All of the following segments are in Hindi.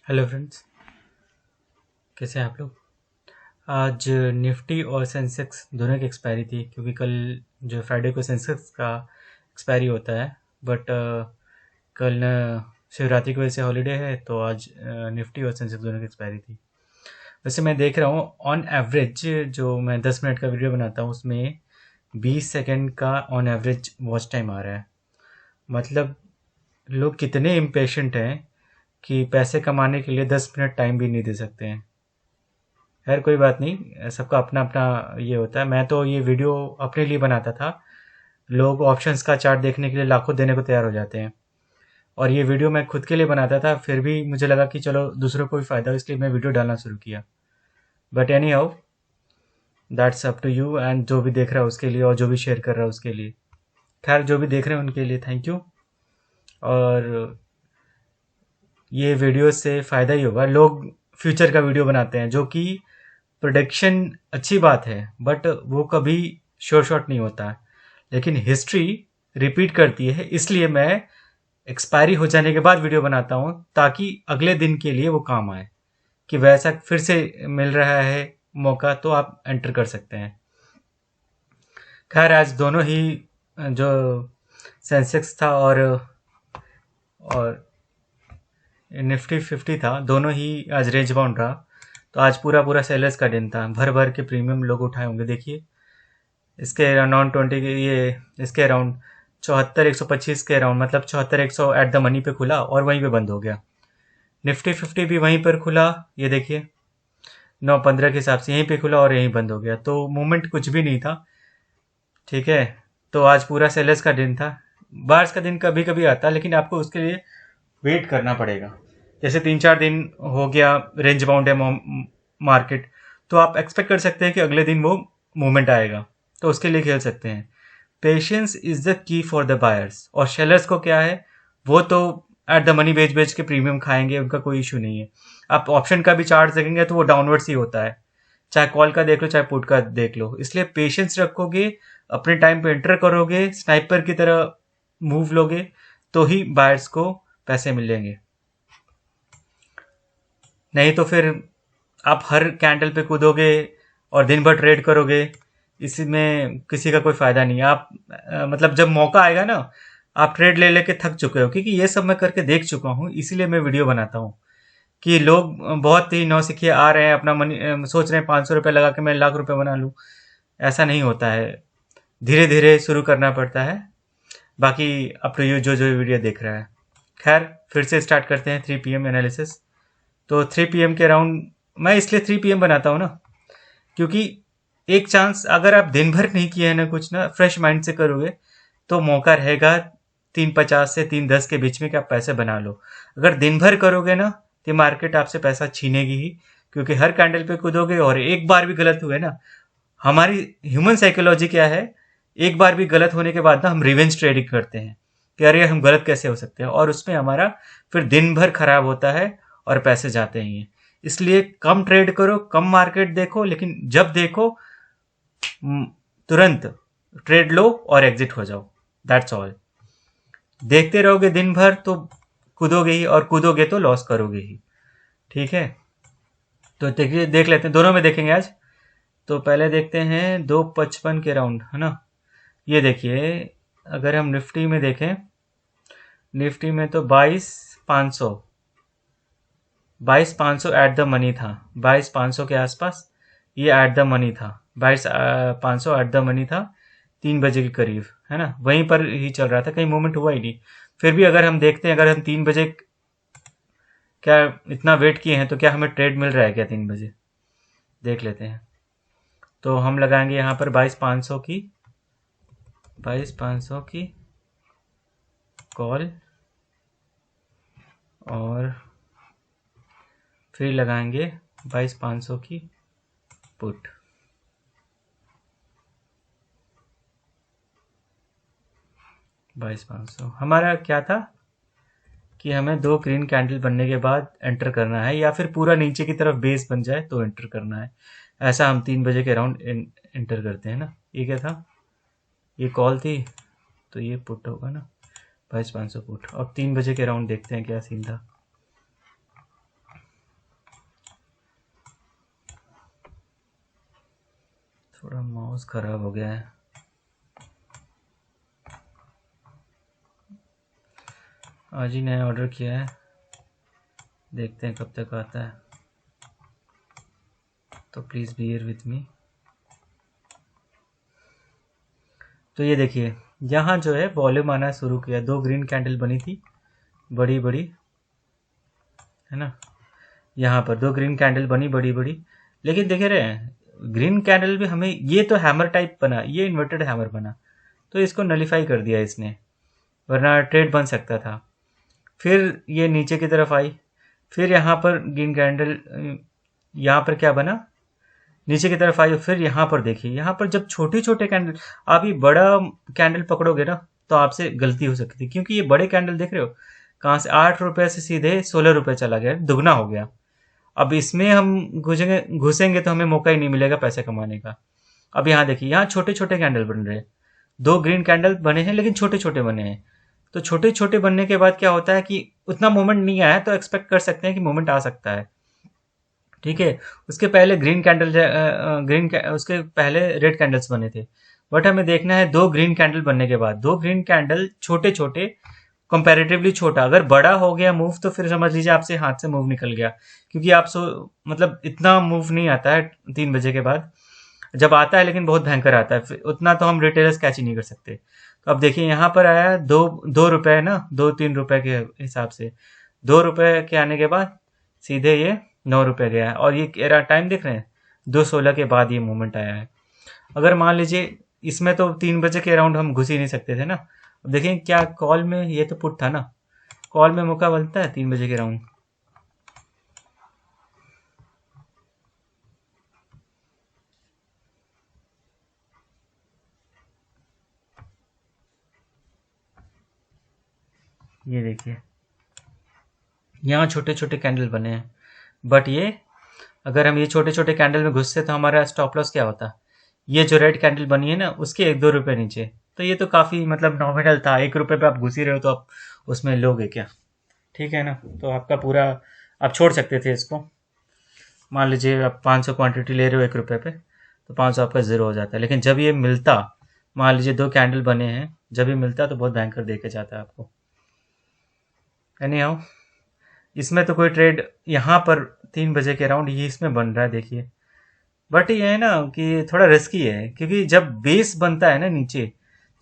हेलो फ्रेंड्स, कैसे हैं आप लोग। आज निफ्टी और सेंसेक्स दोनों की एक्सपायरी थी क्योंकि कल जो फ्राइडे को सेंसेक्स का एक्सपायरी होता है। बट कल शिवरात्रि की वजह से हॉलीडे है, तो आज निफ्टी और सेंसेक्स दोनों की एक्सपायरी थी। वैसे मैं देख रहा हूँ ऑन एवरेज, जो मैं 10 मिनट का वीडियो बनाता हूँ उसमें 20 सेकेंड का ऑन एवरेज वॉच टाइम आ रहा है। मतलब लोग कितने इम्पेशेंट हैं कि पैसे कमाने के लिए 10 मिनट टाइम भी नहीं दे सकते हैं। खैर कोई बात नहीं, सबका अपना अपना ये होता है। मैं तो ये वीडियो अपने लिए बनाता था। लोग ऑप्शंस का चार्ट देखने के लिए लाखों देने को तैयार हो जाते हैं, और ये वीडियो मैं खुद के लिए बनाता था। फिर भी मुझे लगा कि चलो दूसरों को भी फ़ायदा हो, इसलिए मैं वीडियो डालना शुरू किया। But anyhow, that's up to you, and जो भी देख रहा है उसके लिए और जो भी शेयर कर रहा है उसके लिए। खैर जो भी देख रहे हैं उनके लिए थैंक यू। और ये वीडियो से फ़ायदा ही होगा। लोग फ्यूचर का वीडियो बनाते हैं जो कि प्रोडिक्शन अच्छी बात है, बट वो कभी श्योर शॉट नहीं होता है। लेकिन हिस्ट्री रिपीट करती है, इसलिए मैं एक्सपायरी हो जाने के बाद वीडियो बनाता हूँ ताकि अगले दिन के लिए वो काम आए, कि वैसा फिर से मिल रहा है मौका तो आप एंटर कर सकते हैं। खैर आज दोनों ही जो सेंसेक्स था और निफ्टी 50 था, दोनों ही आज रेंज बाउंड रहा। तो आज पूरा पूरा सेलर्स का दिन था, भर भर के प्रीमियम लोग उठाए होंगे। देखिए इसके अराउंड 20 के ये इसके अराउंड 74,125 के अराउंड, मतलब 74,100 एट द मनी पे खुला और वहीं पे बंद हो गया। निफ्टी 50 भी वहीं पर खुला, ये देखिए 9:15 के हिसाब से यहीं पे खुला और यहीं बंद हो गया। तो मूवमेंट कुछ भी नहीं था, ठीक है। तो आज पूरा सेलर्स का दिन था। बार्स का दिन कभी कभी आता है, लेकिन आपको उसके लिए वेट करना पड़ेगा। जैसे 3-4 दिन हो गया रेंज बाउंड है मार्केट, तो आप एक्सपेक्ट कर सकते हैं कि अगले दिन वो मूवमेंट आएगा, तो उसके लिए खेल सकते हैं। Patience is the key for the buyers. और सेलर्स को क्या है, वो तो एट द मनी बेच बेच के प्रीमियम खाएंगे, उनका कोई इशू नहीं है। आप ऑप्शन का भी चार्ट देखेंगे तो वो डाउनवर्ड्स ही होता है, चाहे कॉल का देख लो चाहे पुट का देख लो। इसलिए पेशेंस रखोगे, अपने टाइम पे एंटर करोगे, स्नाइपर की तरह मूव लोगे, तो ही बायर्स को पैसे मिलेंगे। नहीं तो फिर आप हर कैंडल पे कूदोगे और दिन भर ट्रेड करोगे, इसमें किसी का कोई फायदा नहीं है। आप मतलब जब मौका आएगा ना, आप ट्रेड ले लेके थक चुके हो, क्योंकि ये सब मैं करके देख चुका हूँ, इसीलिए मैं वीडियो बनाता हूँ। कि लोग बहुत ही नौसिखिए आ रहे हैं, अपना मनी सोच रहे हैं 500 रुपये लगा के मैं लाख रुपए बना लूँ। ऐसा नहीं होता है, धीरे धीरे शुरू करना पड़ता है। बाकी अप टू यू, जो जो वीडियो देख रहा है। खैर फिर से स्टार्ट करते हैं 3 PM एनालिसिस। तो 3 PM के अराउंड, मैं इसलिए 3 PM बनाता हूँ ना, क्योंकि एक चांस अगर आप दिन भर नहीं किए हैं ना कुछ ना, फ्रेश माइंड से करोगे तो मौका रहेगा 3.50 से 3.10 के बीच में कि आप पैसे बना लो। अगर दिन भर करोगे ना, तो मार्केट आपसे पैसा छीनेगी ही, क्योंकि हर कैंडल पे कूदोगे और एक बार भी गलत हुए ना, हमारी ह्यूमन साइकोलॉजी क्या है, एक बार भी गलत होने के बाद ना हम रिवेंज ट्रेडिंग करते हैं कि अरे हम गलत कैसे हो सकते हैं, और उसमें हमारा फिर दिन भर खराब होता है और पैसे जाते ही हैं। इसलिए कम ट्रेड करो, कम मार्केट देखो, लेकिन जब देखो तुरंत ट्रेड लो और एग्जिट हो जाओ। That's all. देखते रहोगे दिन भर तो कूदोगे ही, और कूदोगे तो लॉस करोगे ही, ठीक है। तो देखिए, देख लेते हैं, दोनों में देखेंगे आज। तो पहले देखते हैं 255 के राउंड, है ना। ये देखिए, अगर हम निफ्टी में देखें, निफ्टी में तो 22,500, 22,500 एट द मनी था। 22,500 के आसपास ये एट द मनी था। 22,500 एट द मनी था 3 बजे के करीब, है ना। वहीं पर ही चल रहा था, कहीं मूवमेंट हुआ ही नहीं। फिर भी अगर हम देखते हैं, अगर हम 3 बजे, क्या इतना वेट किए हैं तो क्या हमें ट्रेड मिल रहा है क्या 3 बजे, देख लेते हैं। तो हम लगाएंगे यहाँ पर 22,500 की, 22,500 की कॉल, और फिर लगाएंगे 22,500 की पुट। 22,500 हमारा क्या था कि हमें 2 ग्रीन कैंडल बनने के बाद एंटर करना है, या फिर पूरा नीचे की तरफ बेस बन जाए तो एंटर करना है। ऐसा हम 3 बजे के अराउंड एंटर करते हैं ना। ये क्या था, ये कॉल थी, तो ये पुट होगा ना, 22,500 पुट। अब 3 बजे के अराउंड देखते हैं क्या सीन था। थोड़ा माउस खराब हो गया है। आज ही नया ऑर्डर किया है, देखते हैं कब तक आता है, तो प्लीज़ बियर विथ मी। तो ये देखिए यहाँ जो है वॉल्यूम आना शुरू किया, 2 ग्रीन कैंडल बनी थी बड़ी बड़ी, है ना। यहाँ पर 2 ग्रीन कैंडल बनी बड़ी बड़ी, लेकिन देख रहे हैं ग्रीन कैंडल भी हमें, ये तो हैमर टाइप बना, ये इन्वर्टेड हैमर बना, तो इसको नलीफाई कर दिया इसने, वरना ट्रेड बन सकता था। फिर ये नीचे की तरफ आई, फिर यहाँ पर ग्रीन कैंडल, यहाँ पर क्या बना, नीचे की तरफ आई, फिर यहाँ पर देखिए, यहाँ पर जब छोटे छोटे कैंडल, आप ये बड़ा कैंडल पकड़ोगे ना तो आपसे गलती हो सकती है, क्योंकि ये बड़े कैंडल देख रहे हो कहाँ से 8 रुपए से सीधे 16 रुपए चला गया, दुगना हो गया। अब इसमें हम घुसेंगे तो हमें मौका ही नहीं मिलेगा पैसे कमाने का। अब यहाँ देखिए, यहाँ छोटे छोटे कैंडल बन रहे हैं, 2 ग्रीन कैंडल बने हैं लेकिन छोटे छोटे बने हैं। तो छोटे छोटे बनने के बाद क्या होता है कि उतना मोमेंट नहीं आया, तो एक्सपेक्ट कर सकते हैं कि मोमेंट आ सकता है, ठीक है। उसके पहले उसके पहले रेड कैंडल्स बने थे, बट हमें देखना है 2 ग्रीन कैंडल बनने के बाद, 2 ग्रीन कैंडल छोटे छोटे, कंपैरेटिवली छोटा, अगर बड़ा हो गया मूव तो फिर समझ लीजिए आपसे हाथ से मूव निकल गया, क्योंकि आप मतलब इतना मूव नहीं आता है 3 बजे के बाद, जब आता है लेकिन बहुत भयंकर आता है, फिर उतना तो हम रिटेलर्स कैच ही नहीं कर सकते। तो अब देखिए यहाँ पर आया 2 रुपए ना, 2-3 रुपए के हिसाब से, 2 रुपए के आने के बाद सीधे ये 9 रुपए गया है, और ये टाइम देख रहे हैं 2:16 के बाद ये मूवमेंट आया है। अगर मान लीजिए इसमें तो 3 बजे के अराउंड हम घुस ही नहीं सकते थे ना। अब देखें क्या कॉल में, ये तो पुट था ना, कॉल में मौका बनता है 3 बजे के अराउंड। ये देखिए यहाँ छोटे छोटे कैंडल बने हैं, बट ये अगर हम ये छोटे छोटे कैंडल में घुसते तो हमारा स्टॉप लॉस क्या होता, ये जो रेड कैंडल बनी है ना उसके 1-2 रुपए नीचे, तो ये तो काफ़ी मतलब नॉमिनल था, 1 रुपए पे आप घुस ही रहे हो तो आप उसमें लोगे क्या, ठीक है ना। तो आपका पूरा, आप छोड़ सकते थे इसको। मान लीजिए आप 500 क्वांटिटी ले रहे हो 1 रुपए पे, तो 500 आपका ज़ीरो हो जाता है, लेकिन जब ये मिलता, मान लीजिए 2 कैंडल बने हैं, जब ये मिलता तो बहुत भयंकर दे के जाता है आपको। एनी हाउ, इसमें तो कोई ट्रेड यहाँ पर 3 बजे के अराउंड ये इसमें बन रहा है देखिए, बट ये है ना कि थोड़ा रिस्की है, क्योंकि जब बेस बनता है ना नीचे,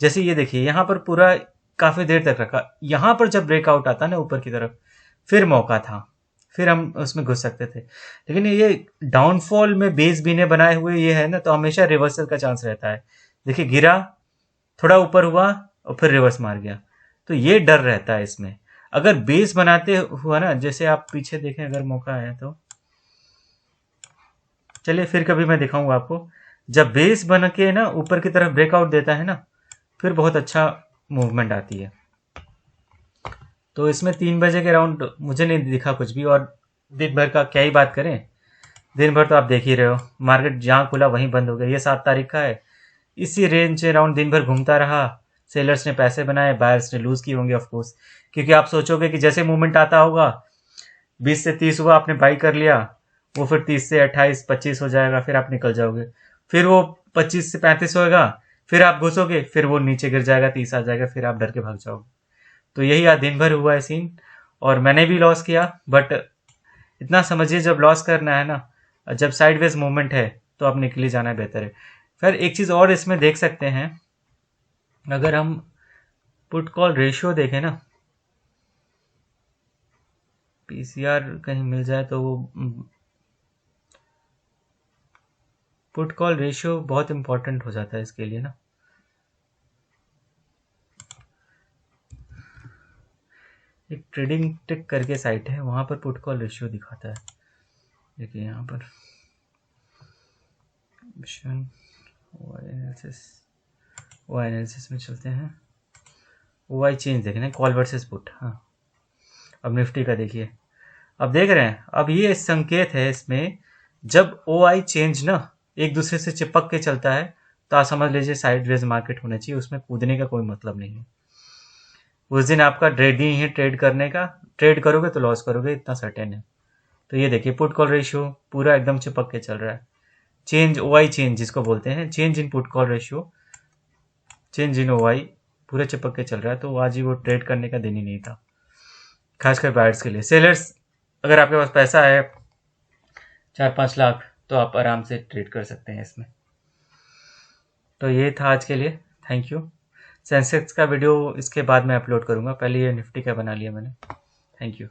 जैसे ये देखिए यहाँ पर पूरा काफ़ी देर तक रखा, यहाँ पर जब ब्रेकआउट आता ना ऊपर की तरफ, फिर मौका था, फिर हम उसमें घुस सकते थे। लेकिन ये डाउनफॉल में बेस बीने बनाए हुए ये है ना, तो हमेशा रिवर्सल का चांस रहता है। देखिए गिरा, थोड़ा ऊपर हुआ और फिर रिवर्स मार गया, तो ये डर रहता है इसमें। अगर बेस बनाते हुआ ना, जैसे आप पीछे देखें अगर मौका आया तो, चलिए फिर कभी मैं दिखाऊंगा आपको, जब बेस बन के ना ऊपर की तरफ ब्रेकआउट देता है ना, फिर बहुत अच्छा मूवमेंट आती है। तो इसमें 3 बजे के अराउंड मुझे नहीं दिखा कुछ भी, और दिन भर का क्या ही बात करें, दिन भर तो आप देख ही रहे हो, मार्केट जहाँ खुला वहीं बंद हो गया। ये 7 तारीख का है, इसी रेंज से अराउंड दिन भर घूमता रहा, सेलर्स ने पैसे बनाए, बायर्स ने लूज किए होंगे ऑफकोर्स, क्योंकि आप सोचोगे कि जैसे मूवमेंट आता होगा 20 से 30 हुआ, आपने बाई कर लिया, वो फिर 30 से 28-25 हो जाएगा, फिर आप निकल जाओगे, फिर वो 25 से 35 होएगा, फिर आप घुसोगे, फिर वो नीचे गिर जाएगा, 30 आ जाएगा, फिर आप डर के भाग जाओगे। तो यही आज दिन भर हुआ है सीन, और मैंने भी लॉस किया, बट इतना समझिए जब लॉस करना है ना, जब साइडवेज मूवमेंट है तो आप निकल ही जाना बेहतर है। फिर एक चीज़ और इसमें देख सकते हैं, अगर हम पुट कॉल रेशियो देखें ना, पीसीआर कहीं मिल जाए तो वो, पुट कॉल रेशियो बहुत इंपॉर्टेंट हो जाता है इसके लिए ना। एक ट्रेडिंग टिक करके साइट है, वहाँ पर पुट कॉल रेशियो दिखाता है, देखिए यहाँ पर ओ एनालिसिस में चलते हैं, ओ आई चेंज देखें, कॉल वर्सेस पुट। हाँ, अब निफ्टी का देखिए, अब देख रहे हैं, अब ये संकेत है इसमें, जब ओ आई चेंज ना एक दूसरे से चिपक के चलता है, तो आप समझ लीजिए साइडवेज मार्केट होना चाहिए, उसमें कूदने का कोई मतलब नहीं है। उस दिन आपका ट्रेडिंग है, ट्रेड करने का, ट्रेड करोगे तो लॉस करोगे, इतना सर्टेन है। तो ये देखिए पुट कॉल रेशियो पूरा एकदम चिपक के चल रहा है, चेंज OI चेंज जिसको बोलते हैं, change in put call ratio, change in OI पूरे चिपक के चल रहा है। तो आज ही वो ट्रेड करने का दिन ही नहीं था, खासकर बायर्स के लिए। सेलर्स, अगर आपके पास पैसा है 4-5 लाख, तो आप आराम से ट्रेड कर सकते हैं इसमें। तो ये था आज के लिए, थैंक यू। सेंसेक्स का वीडियो इसके बाद मैं अपलोड करूँगा, पहले ये निफ्टी का बना लिया मैंने। Thank you.